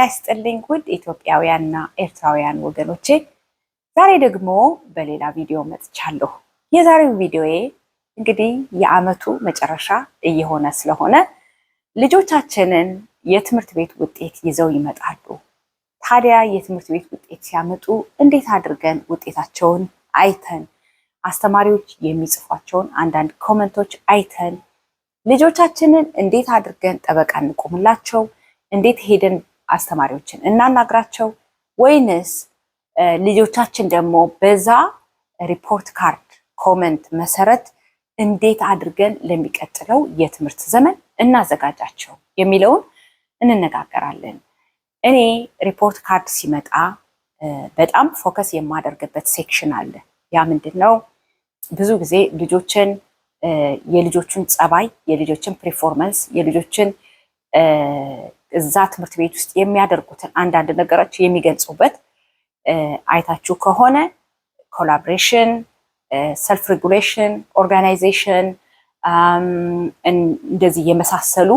ያስጥልኝ ውድ ኢትዮጵያውያንና ኤርትራውያን ወገኖቼ ዛሬ ደግሞ በሌላ ቪዲዮ መጥቻለሁ። የዛሬው ቪዲዮዬ እንግዲህ የዓመቱ መጨረሻ እየሆነ ስለሆነ ልጆቻችንን የትምህርት ቤት ውጤት ይዘው ይመጣሉ። ታዲያ የትምህርት ቤት ውጤት ሲያመጡ እንዴት አድርገን ውጤታቸውን አይተን አስተማሪዎች የሚጽፏቸውን አንዳንድ ኮሜንቶች አይተን ልጆቻችንን እንዴት አድርገን ጠበቃ እንቆምላቸው፣ እንዴት ሄደን አስተማሪዎችን እናናግራቸው፣ ወይንስ ልጆቻችን ደግሞ በዛ ሪፖርት ካርድ ኮመንት መሰረት እንዴት አድርገን ለሚቀጥለው የትምህርት ዘመን እናዘጋጃቸው የሚለውን እንነጋገራለን። እኔ ሪፖርት ካርድ ሲመጣ በጣም ፎከስ የማደርግበት ሴክሽን አለ። ያ ምንድነው? ብዙ ጊዜ የልጆችን ጸባይ፣ የልጆችን ፐርፎርማንስ፣ የልጆችን እዛ ትምህርት ቤት ውስጥ የሚያደርጉትን አንዳንድ ነገሮች የሚገልጹበት አይታችሁ ከሆነ ኮላቦሬሽን፣ ሰልፍ ሬጉሌሽን፣ ኦርጋናይዜሽን እንደዚህ የመሳሰሉ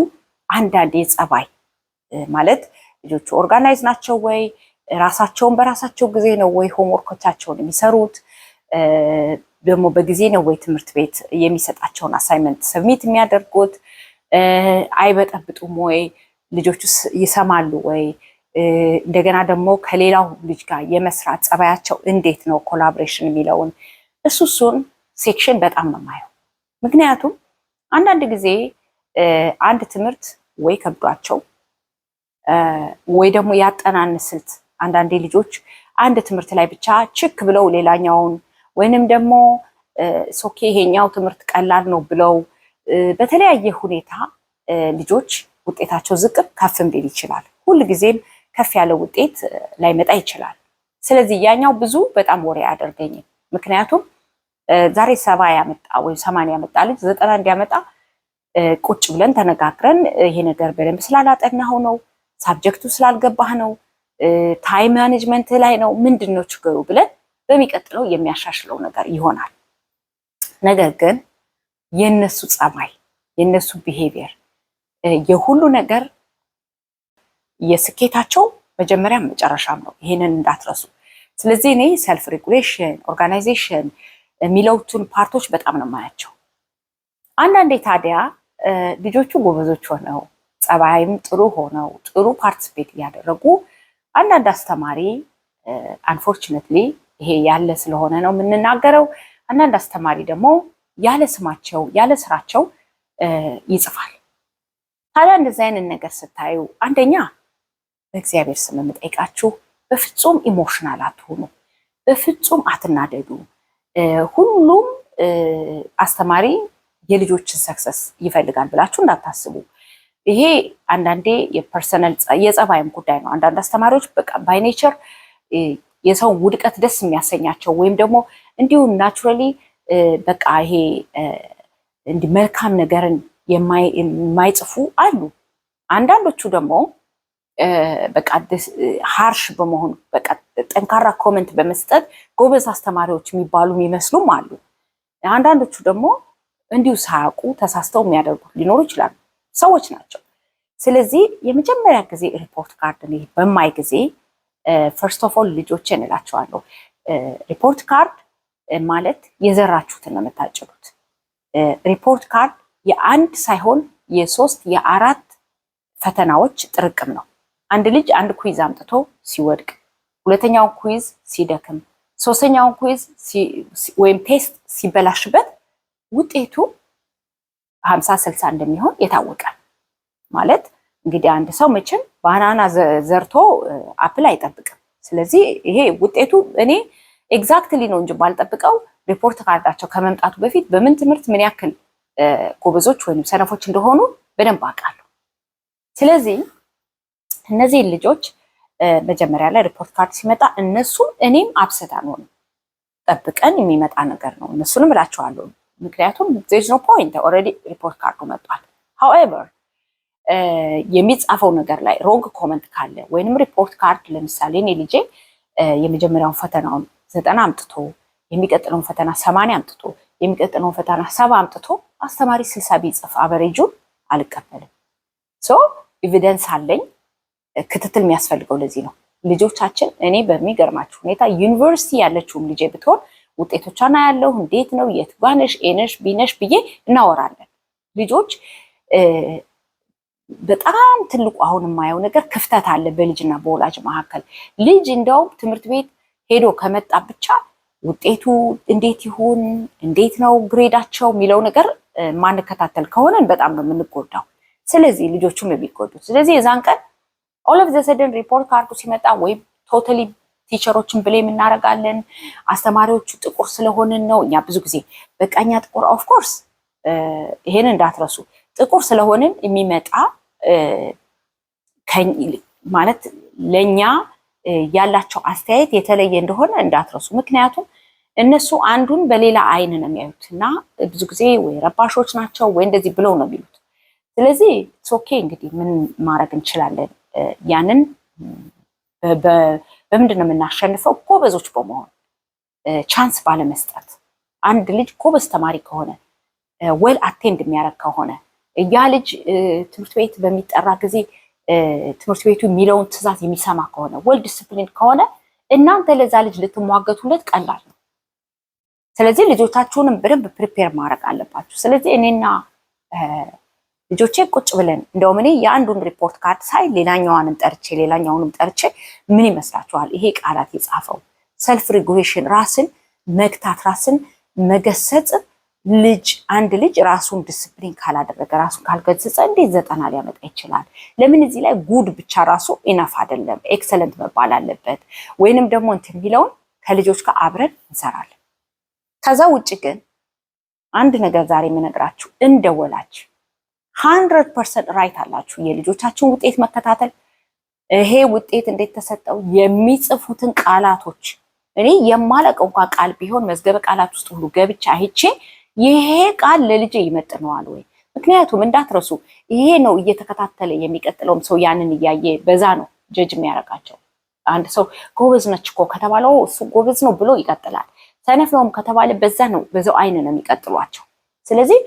አንዳንድ የጸባይ ማለት ልጆቹ ኦርጋናይዝ ናቸው ወይ፣ ራሳቸውን በራሳቸው ጊዜ ነው ወይ ሆምወርኮቻቸውን የሚሰሩት፣ ደግሞ በጊዜ ነው ወይ ትምህርት ቤት የሚሰጣቸውን አሳይመንት ሰብሚት የሚያደርጉት፣ አይበጠብጡም ወይ፣ ልጆቹ ይሰማሉ ወይ፣ እንደገና ደግሞ ከሌላው ልጅ ጋር የመስራት ጸባያቸው እንዴት ነው፣ ኮላቦሬሽን የሚለውን እሱን ሴክሽን በጣም ነው የማየው። ምክንያቱም አንዳንድ ጊዜ አንድ ትምህርት ወይ ከብዷቸው ወይ ደግሞ ያጠናን ስልት አንዳንዴ ልጆች አንድ ትምህርት ላይ ብቻ ችክ ብለው ሌላኛውን ወይንም ደግሞ ሶኬ ይሄኛው ትምህርት ቀላል ነው ብለው በተለያየ ሁኔታ ልጆች ውጤታቸው ዝቅም ከፍም ሊል ይችላል። ሁልጊዜም ከፍ ያለ ውጤት ላይመጣ ይችላል። ስለዚህ ያኛው ብዙ በጣም ወሬ አያደርገኝም። ምክንያቱም ዛሬ 70 ያመጣ ወይ 80 ያመጣ ልጅ 90 እንዲያመጣ ቁጭ ብለን ተነጋግረን ይሄ ነገር በደንብ ስላላጠናኸው ነው፣ ሳብጀክቱ ስላልገባህ ነው፣ ታይም ማኔጅመንት ላይ ነው፣ ምንድነው ችግሩ ብለን በሚቀጥለው የሚያሻሽለው ነገር ይሆናል። ነገር ግን የነሱ ጸባይ፣ የነሱ ቢሄቪየር፣ የሁሉ ነገር የስኬታቸው መጀመሪያም መጨረሻም ነው። ይሄንን እንዳትረሱ። ስለዚህ እኔ ሰልፍ ሬጉሌሽን፣ ኦርጋናይዜሽን የሚለውቱን ፓርቶች በጣም ነው የማያቸው። አንዳንዴ ታዲያ ልጆቹ ጎበዞች ሆነው ጸባይም ጥሩ ሆነው ጥሩ ፓርቲሲፔት እያደረጉ አንዳንድ አስተማሪ አንፎርቹኔትሊ ይሄ ያለ ስለሆነ ነው የምንናገረው፣ አንዳንድ አስተማሪ ደግሞ ያለ ስማቸው ያለ ስራቸው ይጽፋል። ታዲያ እንደዚህ አይነት ነገር ስታዩ አንደኛ በእግዚአብሔር ስም የምጠይቃችሁ በፍጹም ኢሞሽናል አትሆኑ፣ በፍጹም አትናደዱ። ሁሉም አስተማሪ የልጆችን ሰክሰስ ይፈልጋል ብላችሁ እንዳታስቡ። ይሄ አንዳንዴ የፐርሰናል የጸባይም ጉዳይ ነው። አንዳንድ አስተማሪዎች በቃ ባይ ኔቸር የሰውን ውድቀት ደስ የሚያሰኛቸው ወይም ደግሞ እንዲሁ ናቹራሊ በቃ ይሄ እንዲህ መልካም ነገርን የማይጽፉ አሉ። አንዳንዶቹ ደግሞ በቃ ሃርሽ በመሆን በቃ ጠንካራ ኮመንት በመስጠት ጎበዝ አስተማሪዎች የሚባሉ የሚመስሉም አሉ። አንዳንዶቹ ደግሞ እንዲሁ ሳያውቁ ተሳስተው የሚያደርጉ ሊኖሩ ይችላሉ። ሰዎች ናቸው። ስለዚህ የመጀመሪያ ጊዜ ሪፖርት ካርድ በማይ ጊዜ ፈርስት ኦፍ ኦል ልጆችን እላቸዋለሁ፣ ሪፖርት ካርድ ማለት የዘራችሁትን ነው የምታጭዱት። ሪፖርት ካርድ የአንድ ሳይሆን የ3 የ4 ፈተናዎች ጥርቅም ነው። አንድ ልጅ አንድ ኩዊዝ አምጥቶ ሲወድቅ፣ ሁለተኛውን ኩዊዝ ሲደክም፣ ሶስተኛውን ኩዊዝ ወይም ቴስት ሲበላሽበት ውጤቱ 50-60 እንደሚሆን የታወቀ ማለት እንግዲህ አንድ ሰው መቼም ባናና ዘርቶ አፕል አይጠብቅም። ስለዚህ ይሄ ውጤቱ እኔ ኤግዛክትሊ ነው እንጂ ባልጠብቀው ሪፖርት ካርዳቸው ከመምጣቱ በፊት በምን ትምህርት ምን ያክል ጎበዞች ወይም ሰነፎች እንደሆኑ በደንብ አውቃለሁ። ስለዚህ እነዚህ ልጆች መጀመሪያ ላይ ሪፖርት ካርድ ሲመጣ እነሱም እኔም አብሰት አንሆንም፣ ጠብቀን የሚመጣ ነገር ነው። እነሱንም እላቸዋለሁ፣ ምክንያቱም there's no point already ሪፖርት ካርዱ መጥቷል። however የሚጻፈው ነገር ላይ ሮንግ ኮመንት ካለ ወይንም ሪፖርት ካርድ ለምሳሌ እኔ ልጄ የመጀመሪያውን ፈተናውን 90 አምጥቶ የሚቀጥለውን ፈተና 80 አምጥቶ የሚቀጥለውን ፈተና 70 አምጥቶ አስተማሪ 60 ቢጽፍ አቨሬጁን አልቀበልም። ሶ ኤቪደንስ አለኝ ክትትል የሚያስፈልገው ለዚህ ነው። ልጆቻችን እኔ በሚገርማችሁ ሁኔታ ዩኒቨርሲቲ ያለችውም ልጄ ብትሆን ውጤቶቿን ያለው እንዴት ነው የትጓነሽ ኤነሽ ቢነሽ ብዬ እናወራለን። ልጆች በጣም ትልቁ አሁን የማየው ነገር ክፍተት አለ በልጅና በወላጅ መካከል። ልጅ እንደውም ትምህርት ቤት ሄዶ ከመጣ ብቻ ውጤቱ እንዴት ይሁን እንዴት ነው ግሬዳቸው የሚለው ነገር ማንከታተል ከሆነን በጣም ነው የምንጎዳው። ስለዚህ ልጆቹም የሚጎዱት። ስለዚህ የዛን ቀን ኦል ኦፍ ዘ ሰደን ሪፖርት ካርዱ ሲመጣ ወይ ቶታሊ ቲቸሮችን ብሌም እናደርጋለን። አስተማሪዎቹ ጥቁር ስለሆንን ነው። እኛ ብዙ ጊዜ በቃኛ ጥቁር ኦፍ ኮርስ ይሄን እንዳትረሱ። ጥቁር ስለሆንን የሚመጣ ማለት ለኛ ያላቸው አስተያየት የተለየ እንደሆነ እንዳትረሱ። ምክንያቱም እነሱ አንዱን በሌላ አይን ነው የሚያዩት እና ብዙ ጊዜ ወይ ረባሾች ናቸው ወይ እንደዚህ ብለው ነው የሚሉት። ስለዚህ ኦኬ እንግዲህ ምን ማድረግ እንችላለን? ያንን በምንድን ነው የምናሸንፈው? ጎበዞች በመሆን ቻንስ ባለመስጠት። አንድ ልጅ ጎበዝ ተማሪ ከሆነ ዌል አቴንድ የሚያደርግ ከሆነ ያ ልጅ ትምህርት ቤት በሚጠራ ጊዜ ትምህርት ቤቱ የሚለውን ትዕዛዝ የሚሰማ ከሆነ ዌል ዲስፕሊን ከሆነ እናንተ ለዛ ልጅ ልትሟገቱለት ቀላል ነው። ስለዚህ ልጆቻችሁንም በደንብ ፕሪፔር ማድረግ አለባችሁ። ስለዚህ እኔና ልጆቼ ቁጭ ብለን እንደውም እኔ የአንዱን ሪፖርት ካርድ ሳይ ሌላኛዋንም ጠርቼ ሌላኛውንም ጠርቼ ምን ይመስላችኋል ይሄ ቃላት የጻፈው ሰልፍ ሬጉሌሽን፣ ራስን መግታት፣ ራስን መገሰጽ። አንድ ልጅ ራሱን ዲስፕሊን ካላደረገ ራሱን ካልገሰጸ እንዴት 90 ሊያመጣ ይችላል? ለምን እዚህ ላይ ጉድ ብቻ ራሱ ኢነፍ አይደለም፣ ኤክሰለንት መባል አለበት። ወይንም ደግሞ እንትን የሚለውን ከልጆች ጋር አብረን እንሰራለን። ከዛ ውጭ ግን አንድ ነገር ዛሬ የምነግራችሁ እንደ ወላጅ 100% ራይት አላችሁ የልጆቻችሁን ውጤት መከታተል። ይሄ ውጤት እንዴት ተሰጠው የሚጽፉትን ቃላቶች እኔ የማለቀው እንኳን ቃል ቢሆን መዝገበ ቃላት ውስጥ ሁሉ ገብቻ አይቼ ይሄ ቃል ለልጄ ይመጥነዋል ወይ? ምክንያቱም እንዳትረሱ ይሄ ነው እየተከታተለ የሚቀጥለውም ሰው ያንን እያየ በዛ ነው ጀጅ የሚያደርጋቸው። አንድ ሰው ጎበዝ ነች እኮ ከተባለው እሱ ጎበዝ ነው ብሎ ይቀጥላል። ሰነፍ ነውም ከተባለ በዛ ነው በዛው አይን ነው የሚቀጥሏቸው። ስለዚህ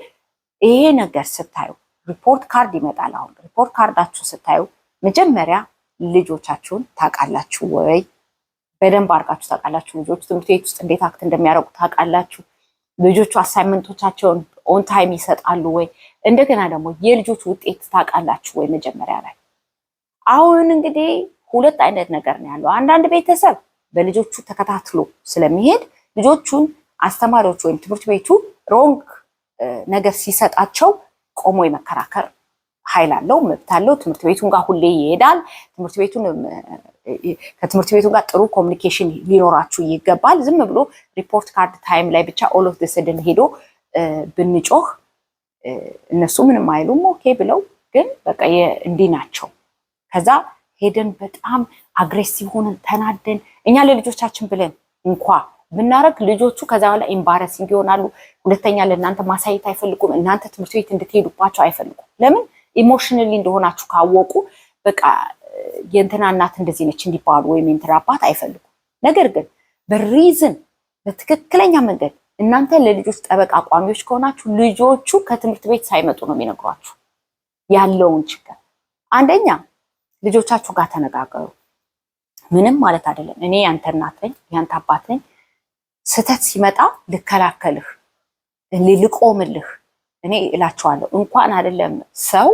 ይሄ ነገር ስታዩ ሪፖርት ካርድ ይመጣል። አሁን ሪፖርት ካርዳችሁ ስታዩ መጀመሪያ ልጆቻችሁን ታውቃላችሁ ወይ? በደንብ አድርጋችሁ ታውቃላችሁ። ልጆች ትምህርት ቤት ውስጥ እንዴት አክት እንደሚያደርጉ ታውቃላችሁ። ልጆቹ አሳይመንቶቻቸውን ኦን ታይም ይሰጣሉ ወይ? እንደገና ደግሞ የልጆች ውጤት ታውቃላችሁ ወይ? መጀመሪያ ላይ አሁን እንግዲህ ሁለት አይነት ነገር ነው ያለው። አንዳንድ ቤተሰብ በልጆቹ ተከታትሎ ስለሚሄድ ልጆቹን አስተማሪዎች ወይም ትምህርት ቤቱ ሮንግ ነገር ሲሰጣቸው ቆሞ የመከራከር ኃይል አለው፣ መብት አለው። ትምህርት ቤቱን ጋር ሁሌ ይሄዳል። ከትምህርት ቤቱ ጋር ጥሩ ኮሚኒኬሽን ሊኖራችሁ ይገባል። ዝም ብሎ ሪፖርት ካርድ ታይም ላይ ብቻ ኦል ኦፍ ዘ ሰደን ሄዶ ብንጮህ እነሱ ምንም አይሉም ኦኬ ብለው፣ ግን በቃ እንዲህ ናቸው። ከዛ ሄደን በጣም አግሬሲቭ ሆነን ተናደን እኛ ለልጆቻችን ብለን እንኳ ብናረግ ልጆቹ ከዛ በኋላ ኤምባረሲንግ ይሆናሉ። ሁለተኛ ለእናንተ ማሳየት አይፈልጉም። እናንተ ትምህርት ቤት እንድትሄዱባቸው አይፈልጉም። ለምን? ኢሞሽናሊ እንደሆናችሁ ካወቁ በቃ የእንትና እናት እንደዚህ ነች እንዲባሉ ወይም የእንትና አባት አይፈልጉም። ነገር ግን በሪዝን በትክክለኛ መንገድ እናንተ ለልጆች ጠበቃ ቋሚዎች ከሆናችሁ ልጆቹ ከትምህርት ቤት ሳይመጡ ነው የሚነግሯችሁ ያለውን ችግር። አንደኛ ልጆቻችሁ ጋር ተነጋገሩ። ምንም ማለት አይደለም እኔ ያንተ እናት ነኝ ያንተ አባት ነኝ፣ ስህተት ሲመጣ ልከላከልህ ልቆምልህ እኔ እላቸዋለሁ። እንኳን አይደለም ሰው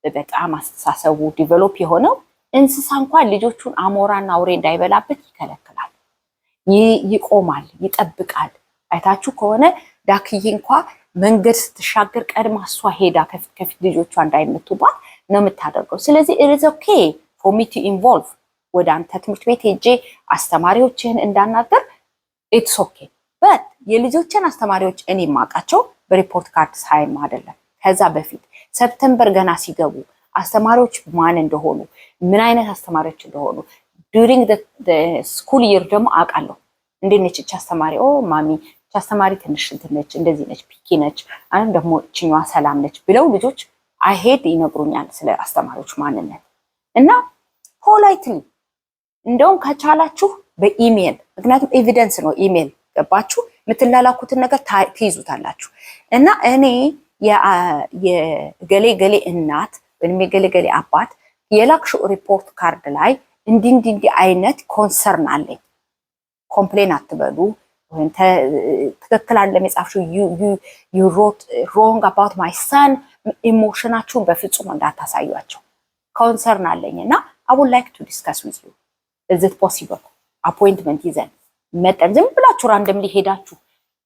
በጣም አስተሳሰቡ ዲቨሎፕ የሆነው እንስሳ እንኳን ልጆቹን አሞራና አውሬ እንዳይበላበት ይከለክላል፣ ይቆማል፣ ይጠብቃል። አይታችሁ ከሆነ ዳክዬ እንኳ መንገድ ስትሻገር ቀድማ እሷ ሄዳ ከፊት ከፊት ልጆቿ እንዳይመቱባት ነው የምታደርገው። ስለዚህ it is okay for me to involve ወደ አንተ ትምህርት ቤት ሄጄ አስተማሪዎችህን እንዳናገር it's okay but የልጆችን አስተማሪዎች እኔ የማውቃቸው በሪፖርት ካርድ ሳይን አይደለም። ከዛ በፊት ሰፕተምበር ገና ሲገቡ አስተማሪዎች ማን እንደሆኑ ምን አይነት አስተማሪዎች እንደሆኑ during the school year ደግሞ አውቃለሁ። እንዴት ነች እቺ አስተማሪ? ማሚ እቺ አስተማሪ ትንሽ እንትን ነች፣ እንደዚህ ነች፣ ፒኪ ነች፣ አሁን ደግሞ እቺኛዋ ሰላም ነች ብለው ልጆች አይሄድ ይነግሩኛል ስለ አስተማሪዎች ማንነት። እና ፖላይትሊ እንደውም ከቻላችሁ በኢሜል፣ ምክንያቱም ኤቪደንስ ነው ኢሜል፣ ገባችሁ? የምትላላኩትን ነገር ትይዙታላችሁ። እና እኔ የገሌ ገሌ እናት ወይም የገሌ ገሌ አባት የላክሽው ሪፖርት ካርድ ላይ እንዲ አይነት ኮንሰርን አለኝ፣ ኮምፕሌን አትበሉ ወይም ትክክል አይደለም የጻፍሽው you wrote wrong about my son ኢሞሽናችሁን በፍጹም እንዳታሳዩአቸው። ኮንሰርን አለኝና I would like to discuss with you is it possible አፖይንትመንት ይዘን መጠን ዝም ብላችሁ ራንደምሊ ሄዳችሁ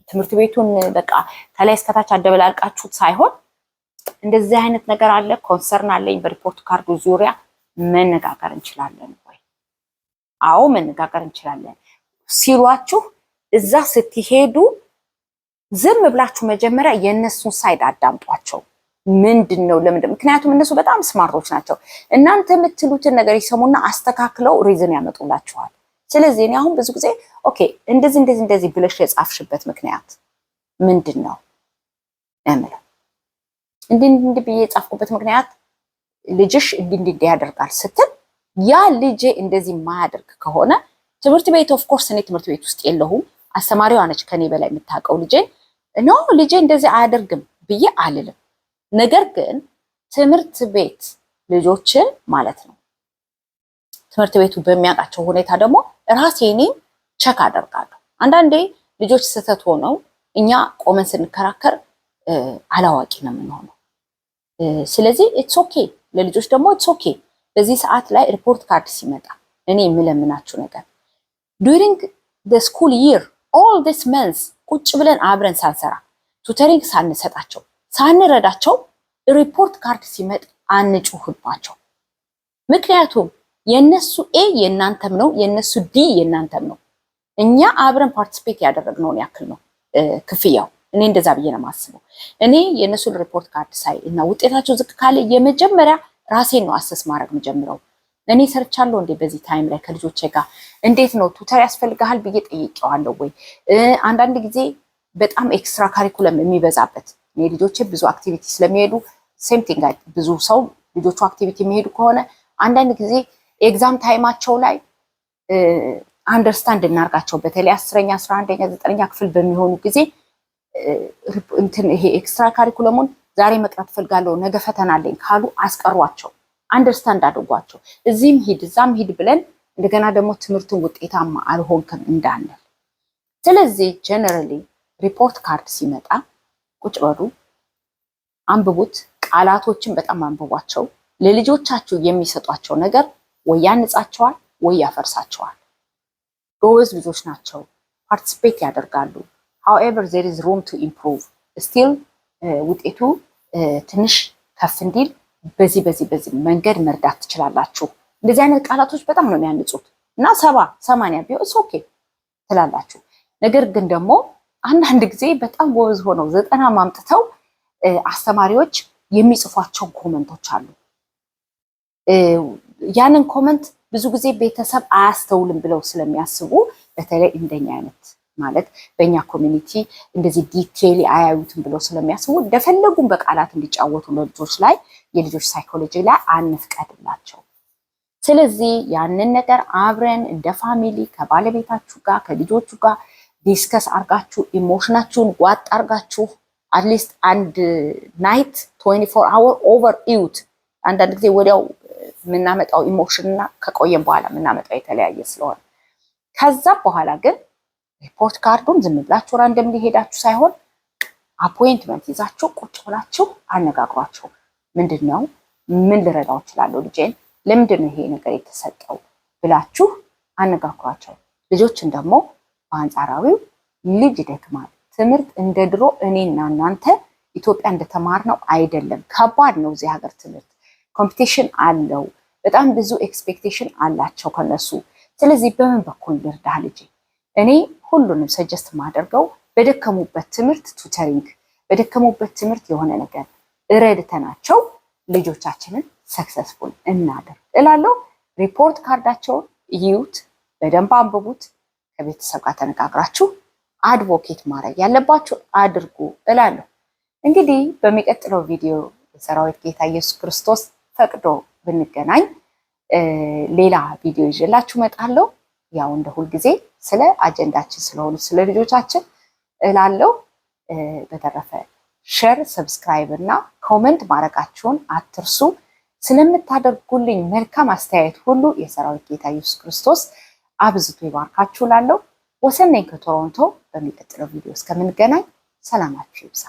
ትምህርት ቤቱን በቃ ከላይ እስከታች አደበላልቃችሁት ሳይሆን እንደዚህ አይነት ነገር አለ ኮንሰርን አለኝ በሪፖርት ካርዱ ዙሪያ መነጋገር እንችላለን ወይ? አዎ መነጋገር እንችላለን ሲሏችሁ እዛ ስትሄዱ ዝም ብላችሁ መጀመሪያ የነሱን ሳይድ አዳምጧቸው። ምንድነው ለምንድነው? ምክንያቱም እነሱ በጣም ስማርቶች ናቸው። እናንተ የምትሉትን ነገር ይሰሙና አስተካክለው ሪዝን ያመጡላችኋል። ስለዚህ እኔ አሁን ብዙ ጊዜ ኦኬ እንደዚህ ብለሽ የጻፍሽበት ምክንያት ምንድነው? እምለው እንዲህ ብዬ የጻፍኩበት ምክንያት ልጅሽ እንዲህ ያደርጋል ስትል ያ ልጄ እንደዚህ ማያደርግ ከሆነ ትምህርት ቤት ኦፍ ኮርስ እኔ ትምህርት ቤት ውስጥ የለሁም አስተማሪዋ ነች ከኔ በላይ የምታውቀው ልጄ እንደዚህ አያደርግም ብዬ አልልም። ነገር ግን ትምህርት ቤት ልጆችን ማለት ነው ትምህርት ቤቱ በሚያውቃቸው ሁኔታ ደግሞ ራሴን ቸክ አደርጋለሁ። አንዳንዴ ልጆች ስህተት ሆነው እኛ ቆመን ስንከራከር አላዋቂ ነው የምንሆነው። ስለዚህ ኢትስ ኦኬ ለልጆች ደግሞ ኢትስ ኦኬ በዚህ ሰዓት ላይ ሪፖርት ካርድ ሲመጣ እኔ የምለምናችሁ ነገር during the school year all this months ቁጭ ብለን አብረን ሳንሰራ ቱተሪንግ ሳንሰጣቸው ሳንረዳቸው ሪፖርት ካርድ ሲመጣ አንጩህባቸው። ምክንያቱም የነሱ ኤ የናንተም ነው የነሱ ዲ የናንተም ነው። እኛ አብረን ፓርቲሲፔት ያደረግነውን ያክል ነው ክፍያው። እኔ እንደዛ ብዬ ነው የማስበው። እኔ የነሱን ሪፖርት ካርድ ሳይ እና ውጤታቸው ዝቅ ካለ የመጀመሪያ ራሴን ነው አሰስ ማድረግ የምጀምረው። እኔ ሰርቻለሁ እንዴ በዚህ ታይም ላይ ከልጆቼ ጋር እንዴት ነው ቱተር ያስፈልጋል ብዬ ጠይቄዋለሁ ወይ? አንዳንድ ጊዜ በጣም ኤክስትራ ካሪኩለም የሚበዛበት እኔ ልጆቼ ብዙ አክቲቪቲ ስለሚሄዱ ሴም ቲንግ ብዙ ሰው ልጆቹ አክቲቪቲ የሚሄዱ ከሆነ አንዳንድ ጊዜ ኤግዛም ታይማቸው ላይ አንደርስታንድ እናርጋቸው። በተለይ 10ኛ 11ኛ 9ኛ ክፍል በሚሆኑ ጊዜ ይሄ ኤክስትራ ካሪኩለሙን ዛሬ መቅረት ፈልጋለሁ ነገ ፈተና አለኝ ካሉ አስቀሯቸው፣ አንደርስታንድ አድርጓቸው። እዚህም ሂድ እዛም ሂድ ብለን እንደገና ደግሞ ትምህርቱን ውጤታማ አልሆንክም እንዳንል። ስለዚህ ጀነራሊ ሪፖርት ካርድ ሲመጣ ቁጭ በሉ አንብቡት፣ ቃላቶችን በጣም አንብቧቸው። ለልጆቻችሁ የሚሰጧቸው ነገር ወይ ያንጻቸዋል ወይ ያፈርሳቸዋል። ጎበዝ ልጆች ናቸው፣ ፓርቲሲፔት ያደርጋሉ። however there is room to improve still ውጤቱ ትንሽ ከፍ እንዲል በዚህ መንገድ መርዳት ትችላላችሁ። እንደዚህ አይነት ቃላቶች በጣም ነው የሚያንጹት እና 70-80 ቢሆን ኦኬ ትላላችሁ። ነገር ግን ደግሞ አንዳንድ ጊዜ በጣም ጎበዝ ሆነው 90 ማምጥተው አስተማሪዎች የሚጽፏቸው ኮመንቶች አሉ። ያንን ኮመንት ብዙ ጊዜ ቤተሰብ አያስተውልም ብለው ስለሚያስቡ በተለይ እንደኛ አይነት ማለት በእኛ ኮሚኒቲ እንደዚህ ዲቴይል አያዩትም ብለው ስለሚያስቡ እንደፈለጉም በቃላት እንዲጫወቱ ለልጆች ላይ የልጆች ሳይኮሎጂ ላይ አንፍቀድላቸው። ስለዚህ ያንን ነገር አብረን እንደ ፋሚሊ ከባለቤታችሁ ጋር ከልጆቹ ጋር ዲስከስ አርጋችሁ ኢሞሽናችሁን ዋጥ አርጋችሁ አትሊስት አንድ ናይት 24 hour ኦቨር ኢዩት። አንዳንድ ጊዜ ወዲያው የምናመጣው ኢሞሽንና ከቆየን በኋላ የምናመጣው የተለያየ ስለሆነ ከዛ በኋላ ግን ሪፖርት ካርዱን ዝም ብላችሁ ራንደም ሊሄዳችሁ ሳይሆን አፖይንትመንት ይዛችሁ ቁጭ ብላችሁ አነጋግሯቸው። ምንድነው ምን ልረዳው እችላለሁ ልጄን ለምንድነው ይሄ ነገር የተሰጠው ብላችሁ አነጋግሯቸው። ልጆችን ደግሞ በአንጻራዊው ልጅ ይደክማል። ትምህርት እንደ ድሮ እኔና እናንተ ኢትዮጵያ እንደተማርነው አይደለም። ከባድ ነው እዚህ ሀገር ትምህርት። ኮምፒቲሽን አለው። በጣም ብዙ ኤክስፔክቴሽን አላቸው ከነሱ። ስለዚህ በምን በኩል ልርዳህ ልጄ? እኔ ሁሉንም ሰጀስት ማደርገው በደከሙበት ትምህርት ቱተሪንግ፣ በደከሙበት ትምህርት የሆነ ነገር እረድተናቸው ልጆቻችንን ሰክሰስፉል እናደርግ እላለሁ። ሪፖርት ካርዳቸውን ይዩት፣ በደንብ አንብቡት። ከቤተሰብ ጋር ተነጋግራችሁ አድቮኬት ማድረግ ያለባችሁ አድርጉ እላለሁ። እንግዲህ በሚቀጥለው ቪዲዮ የሰራዊት ጌታ ኢየሱስ ክርስቶስ ፈቅዶ ብንገናኝ ሌላ ቪዲዮ ይዤላችሁ እመጣለሁ። ያው እንደ ሁልጊዜ ስለ አጀንዳችን ስለሆኑ ስለ ልጆቻችን እላለሁ። በተረፈ ሼር፣ ሰብስክራይብ እና ኮሜንት ማድረጋችሁን አትርሱ። ስለምታደርጉልኝ መልካም አስተያየት ሁሉ የሰራዊት ጌታ ኢየሱስ ክርስቶስ አብዝቶ ይባርካችሁ ላለው ወሰን ነኝ ከቶሮንቶ። በሚቀጥለው ቪዲዮ እስከምንገናኝ ሰላማችሁ ይብዛ።